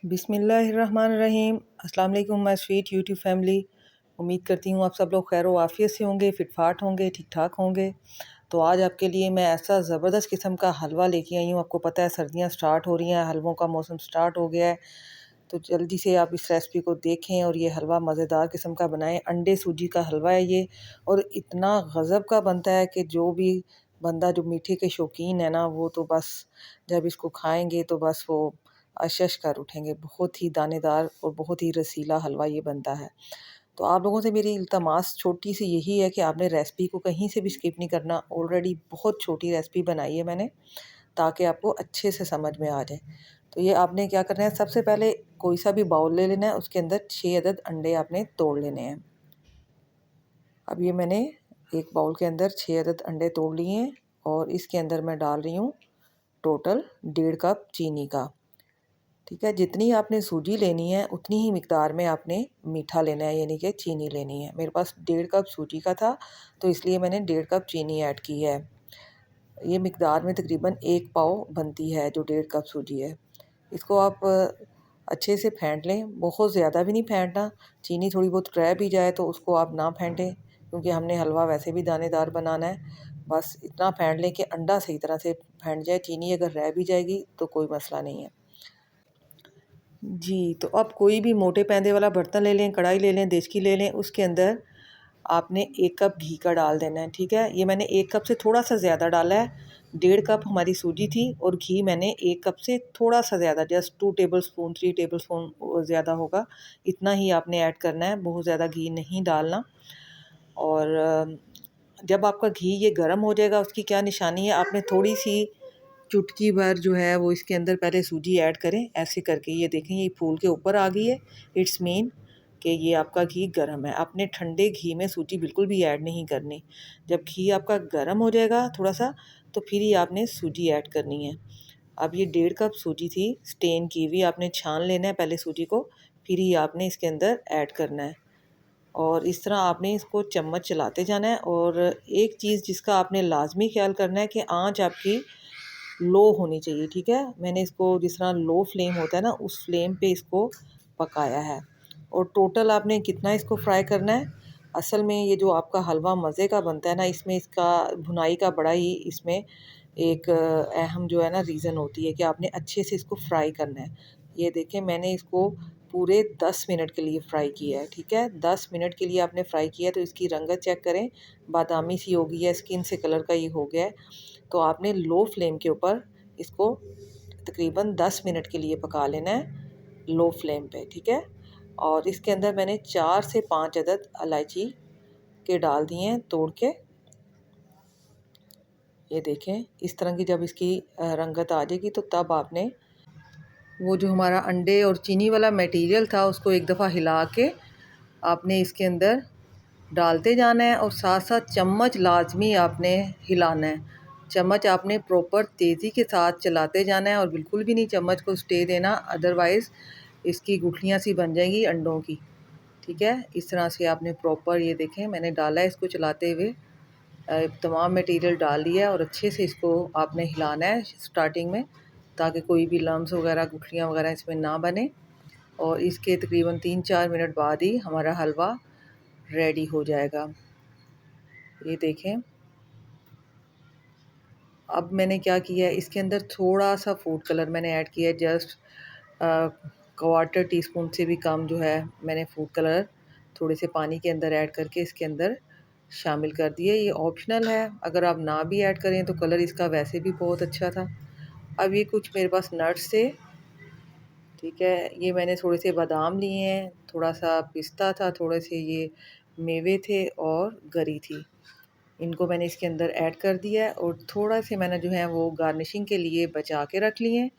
बिस्मिल्लाहिर्रहमानिर्रहीम। अस्सलाम वालेकुम माय स्वीट यूट्यूब फैमिली। उम्मीद करती हूँ आप सब लोग खैर व आफियत से होंगे, फिटफाट होंगे, ठीक ठाक होंगे। तो आज आपके लिए मैं ऐसा ज़बरदस्त किस्म का हलवा लेके आई हूँ। आपको पता है सर्दियाँ स्टार्ट हो रही हैं, हलवों का मौसम स्टार्ट हो गया है। तो जल्दी से आप इस रेसिपी को देखें और ये हलवा मज़ेदार किस्म का बनाएं। अंडे सूजी का हलवा है ये, और इतना गज़ब का बनता है कि जो भी बंदा जो मीठे के शौकीन है ना, वो तो बस जब इसको खाएंगे तो बस वो अशश कर उठेंगे। बहुत ही दानेदार और बहुत ही रसीला हलवा ये बनता है। तो आप लोगों से मेरी इल्तमास छोटी सी यही है कि आपने रेसिपी को कहीं से भी स्किप नहीं करना। ऑलरेडी बहुत छोटी रेसिपी बनाई है मैंने, ताकि आपको अच्छे से समझ में आ जाए। तो ये आपने क्या करना है, सबसे पहले कोई सा भी बाउल ले लेना है, उसके अंदर 6 अदद अंडे आपने तोड़ लेने हैं। अब ये मैंने एक बाउल के अंदर 6 अदद अंडे तोड़ लिए हैं, और इसके अंदर मैं डाल रही हूँ टोटल 1.5 कप चीनी का। ठीक है, जितनी आपने सूजी लेनी है उतनी ही मिकदार में आपने मीठा लेना है, यानी कि चीनी लेनी है। मेरे पास 1.5 कप सूजी का था, तो इसलिए मैंने 1.5 कप चीनी ऐड की है। ये मिकदार में तकरीबन 1 पाव बनती है जो 1.5 कप सूजी है। इसको आप अच्छे से फेंट लें, बहुत ज़्यादा भी नहीं फेंटना। चीनी थोड़ी बहुत रह भी जाए तो उसको आप ना फेंटें, क्योंकि हमने हलवा वैसे भी दानेदार बनाना है। बस इतना फेंट लें कि अंडा सही तरह से फेंट जाए। चीनी अगर रह भी जाएगी तो कोई मसला नहीं है जी। तो अब कोई भी मोटे पैंदे वाला बर्तन ले लें, कढ़ाई ले लें, देचकी ले लें। उसके अंदर आपने 1 कप घी का डाल देना है। ठीक है, ये मैंने 1 कप से थोड़ा सा ज़्यादा डाला है। 1.5 कप हमारी सूजी थी और घी मैंने 1 कप से थोड़ा सा ज़्यादा, just 2 table spoon 3 table spoon ज़्यादा होगा, इतना ही आपने ऐड करना है। बहुत ज़्यादा घी नहीं डालना। और जब आपका घी ये गर्म हो जाएगा, उसकी क्या निशानी है, आपने थोड़ी सी चुटकी भर जो है वो इसके अंदर पहले सूजी ऐड करें। ऐसे करके ये देखें, ये फूल के ऊपर आ गई है। इट्स मीन कि ये आपका घी गर्म है। आपने ठंडे घी में सूजी बिल्कुल भी ऐड नहीं करनी। जब घी आपका गर्म हो जाएगा थोड़ा सा, तो फिर ही आपने सूजी ऐड करनी है। अब ये 1.5 कप सूजी थी स्टेन की हुई, आपने छान लेना है पहले सूजी को, फिर ही आपने इसके अंदर ऐड करना है। और इस तरह आपने इसको चम्मच चलाते जाना है। और एक चीज़ जिसका आपने लाजमी ख्याल करना है कि आंच आपकी लो होनी चाहिए। ठीक है, मैंने इसको जिस तरह लो फ्लेम होता है ना, उस फ्लेम पे इसको पकाया है। और टोटल आपने कितना इसको फ्राई करना है, असल में ये जो आपका हलवा मज़े का बनता है ना, इसमें इसका भुनाई का बड़ा ही इसमें एक अहम जो है ना रीज़न होती है कि आपने अच्छे से इसको फ्राई करना है। ये देखें, मैंने इसको पूरे 10 मिनट के लिए फ्राई किया है। ठीक है, 10 मिनट के लिए आपने फ्राई किया है। तो इसकी रंगत चेक करें, बादामी सी हो गई है, स्किन से कलर का ये हो गया है। तो आपने लो फ्लेम के ऊपर इसको तकरीबन 10 मिनट के लिए पका लेना है, लो फ्लेम पे। ठीक है, और इसके अंदर मैंने 4 से 5 अदद इलायची के डाल दिए हैं तोड़ के। ये देखें, इस तरह की जब इसकी रंगत आ जाएगी तो तब आपने वो जो हमारा अंडे और चीनी वाला मटेरियल था उसको एक दफ़ा हिला के आपने इसके अंदर डालते जाना है, और साथ साथ चम्मच लाजमी आपने हिलाना है। चम्मच आपने प्रॉपर तेज़ी के साथ चलाते जाना है, और बिल्कुल भी नहीं चम्मच को स्टे देना, अदरवाइज़ इसकी गुठलियाँ सी बन जाएंगी अंडों की। ठीक है, इस तरह से आपने प्रॉपर, ये देखें मैंने डाला है इसको चलाते हुए, तमाम मटेरियल डाल दिया है, और अच्छे से इसको आपने हिलाना है स्टार्टिंग में, ताकि कोई भी लम्स वगैरह गुठलियाँ वगैरह इसमें ना बने। और इसके तकरीबन 3-4 मिनट बाद ही हमारा हलवा रेडी हो जाएगा। ये देखें, अब मैंने क्या किया है, इसके अंदर थोड़ा सा फूड कलर मैंने ऐड किया है, जस्ट 1/4 टीस्पून से भी कम जो है मैंने फूड कलर थोड़े से पानी के अंदर ऐड करके इसके अंदर शामिल कर दिए। ये ऑप्शनल है, अगर आप ना भी ऐड करें तो कलर इसका वैसे भी बहुत अच्छा था। अब ये कुछ मेरे पास नट्स थे। ठीक है, ये मैंने थोड़े से बादाम लिए हैं, थोड़ा सा पिस्ता था, थोड़े से ये मेवे थे, और गरी थी। इनको मैंने इसके अंदर ऐड कर दिया है, और थोड़ा से मैंने जो है वो गार्निशिंग के लिए बचा के रख लिए हैं।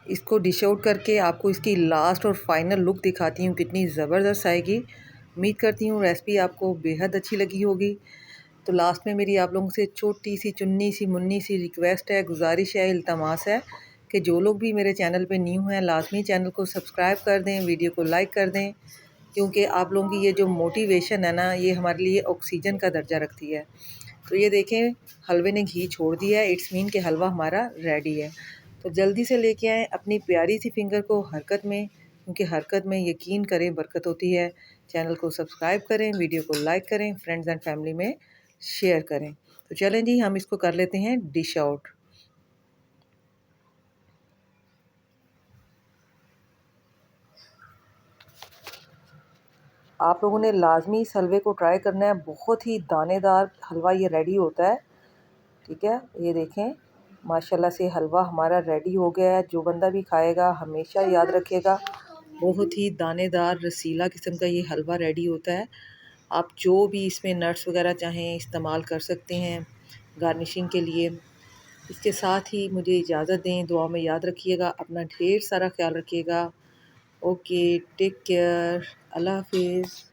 इसको डिश आउट करके आपको इसकी लास्ट और फाइनल लुक दिखाती हूँ, कितनी ज़बरदस्त आएगी। उम्मीद करती हूँ रेसिपी आपको बेहद अच्छी लगी होगी। तो लास्ट में मेरी आप लोगों से छोटी सी चुन्नी सी मुन्नी सी रिक्वेस्ट है, गुजारिश है, इल्तमास है कि जो लोग भी मेरे चैनल पे न्यू हैं लाजमी चैनल को सब्सक्राइब कर दें, वीडियो को लाइक कर दें, क्योंकि आप लोगों की ये जो मोटिवेशन है ना, ये हमारे लिए ऑक्सीजन का दर्जा रखती है। तो ये देखें, हलवे ने घी छोड़ दिया है, इट्स मीन कि हलवा हमारा रेडी है। तो जल्दी से लेके आएँ अपनी प्यारी सी फिंगर को हरकत में, क्योंकि हरकत में यकीन करें बरकत होती है। चैनल को सब्सक्राइब करें, वीडियो को लाइक करें, फ्रेंड्स एंड फैमिली में शेयर करें। तो चलें जी, हम इसको कर लेते हैं डिश आउट। आप लोगों ने लाजमी इस हलवे को ट्राई करना है, बहुत ही दानेदार हलवा ये रेडी होता है। ठीक है, ये देखें माशाल्लाह से हलवा हमारा रेडी हो गया है। जो बंदा भी खाएगा हमेशा याद रखेगा, बहुत ही दानेदार रसीला किस्म का ये हलवा रेडी होता है। आप जो भी इसमें नट्स वगैरह चाहें इस्तेमाल कर सकते हैं गार्निशिंग के लिए। इसके साथ ही मुझे इजाज़त दें, दुआ में याद रखिएगा, अपना ढेर सारा ख्याल रखिएगा। ओके, टेक केयर, अल्लाह हाफिज़।